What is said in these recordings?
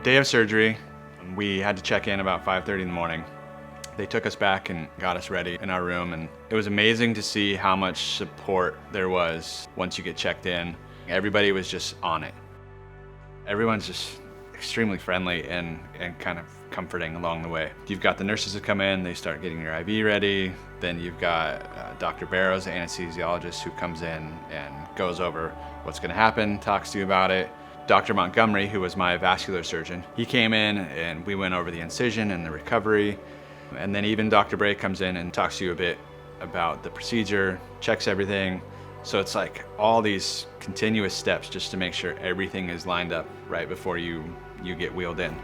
Day of surgery, we had to check in about 5:30 in the morning. They took us back and got us ready in our room, and it was amazing to see how much support there was once you get checked in. Everybody was just on it. Everyone's just extremely friendly and kind of comforting along the way. You've got the nurses that come in, they start getting your IV ready. Then you've got Dr. Barrows, the anesthesiologist, who comes in and goes over what's gonna happen, talks to you about it. Dr. Montgomery, who was my vascular surgeon, he came in and we went over the incision and the recovery. And then even Dr. Bray comes in and talks to you a bit about the procedure, checks everything. So it's like all these continuous steps just to make sure everything is lined up right before you get wheeled in.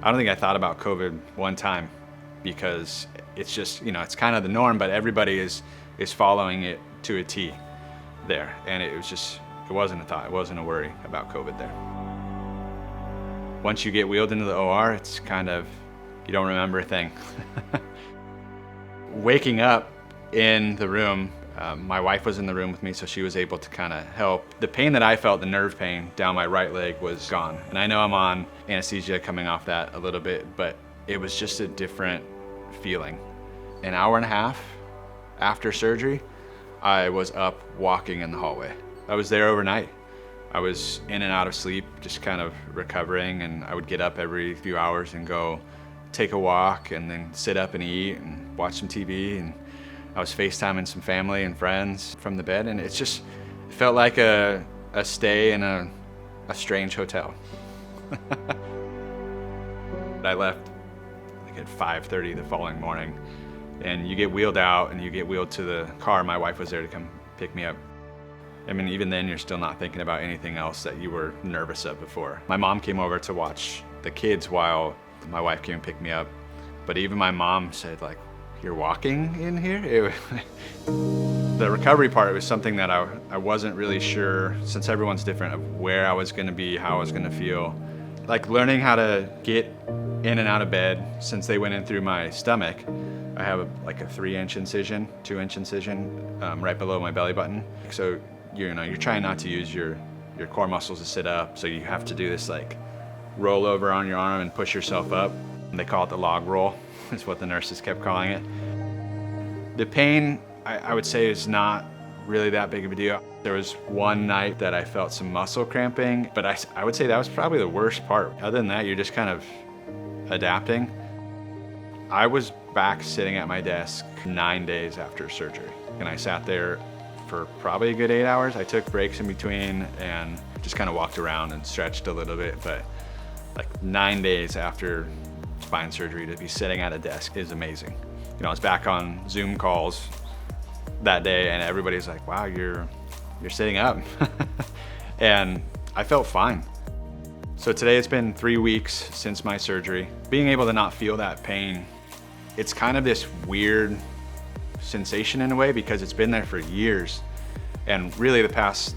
I don't think I thought about COVID one time because it's just, it's kind of the norm, but everybody is following it to a T there. And it wasn't a thought, it wasn't a worry about COVID there. Once you get wheeled into the OR, it's kind of, you don't remember a thing. Waking up in the room, my wife was in the room with me, so she was able to kind of help. The pain that I felt, the nerve pain down my right leg, was gone. And I know I'm on anesthesia coming off that a little bit, but it was just a different feeling. An hour and a half after surgery, I was up walking in the hallway. I was there overnight. I was in and out of sleep, just kind of recovering, and I would get up every few hours and go take a walk and then sit up and eat and watch some TV. And I was FaceTiming some family and friends from the bed, and it felt like a stay in a strange hotel. I left like at 5:30 the following morning, and you get wheeled out and you get wheeled to the car. My wife was there to come pick me up. I mean, even then you're still not thinking about anything else that you were nervous of before. My mom came over to watch the kids while my wife came and picked me up. But even my mom said, like, "You're walking in here?" The recovery part was something that I wasn't really sure, since everyone's different, of where I was gonna be, how I was gonna feel. Like learning how to get in and out of bed, since they went in through my stomach. I have like a 3-inch incision, 2-inch incision right below my belly button. So you're trying not to use your core muscles to sit up, so you have to do this like roll over on your arm and push yourself up. And they call it the log roll, is what the nurses kept calling it. The pain, I would say, is not really that big of a deal. There was one night that I felt some muscle cramping, but I would say that was probably the worst part. Other than that, you're just kind of adapting. I was back sitting at my desk 9 days after surgery, and I sat there for probably a good 8 hours. I took breaks in between and just kind of walked around and stretched a little bit, but like 9 days after spine surgery to be sitting at a desk is amazing. I was back on Zoom calls that day and everybody's like, "Wow, you're sitting up." And I felt fine. So today it's been 3 weeks since my surgery. Being able to not feel that pain, it's kind of this weird sensation in a way, because it's been there for years. And really the past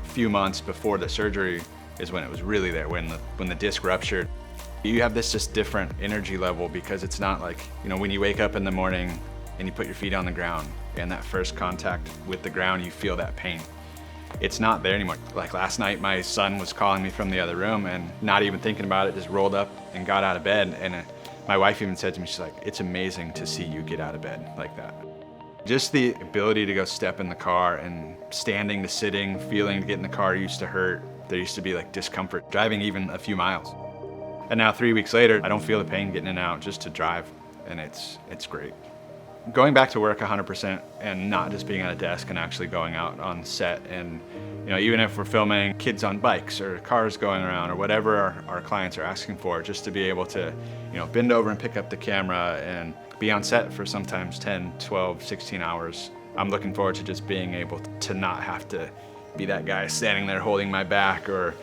few months before the surgery is when it was really there, when the disc ruptured. You have this just different energy level, because it's not like, when you wake up in the morning and you put your feet on the ground and that first contact with the ground, you feel that pain. It's not there anymore. Like last night, my son was calling me from the other room, and not even thinking about it, just rolled up and got out of bed. And my wife even said to me, she's like, "It's amazing to see you get out of bed like that." Just the ability to go step in the car, and standing to sitting, feeling to get in the car used to hurt. There used to be like discomfort driving even a few miles. And now 3 weeks later, I don't feel the pain getting in and out just to drive, and it's great. Going back to work 100% and not just being at a desk and actually going out on set, and even if we're filming kids on bikes or cars going around or whatever our clients are asking for, just to be able to bend over and pick up the camera and be on set for sometimes 10, 12, 16 hours. I'm looking forward to just being able to not have to be that guy standing there holding my back, or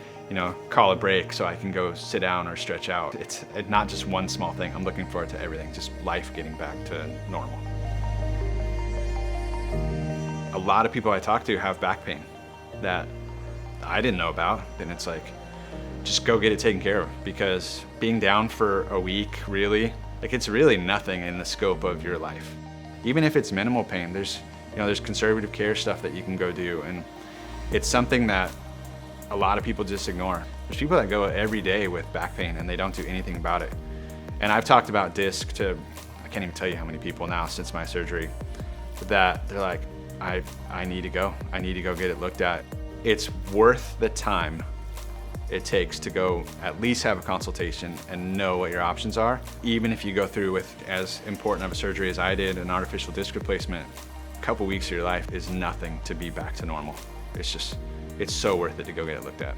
call a break so I can go sit down or stretch out. It's not just one small thing. I'm looking forward to everything, just life getting back to normal. A lot of people I talk to have back pain that I didn't know about, and it's like, just go get it taken care of, because being down for a week, really, it's really nothing in the scope of your life. Even if it's minimal pain, there's conservative care stuff that you can go do, and it's something that a lot of people just ignore. There's people that go every day with back pain and they don't do anything about it. And I've talked about disc to, I can't even tell you how many people now since my surgery, that they're like, I need to go. I need to go get it looked at. It's worth the time it takes to go at least have a consultation and know what your options are. Even if you go through with as important of a surgery as I did, an artificial disc replacement, a couple weeks of your life is nothing to be back to normal. It's so worth it to go get it looked at.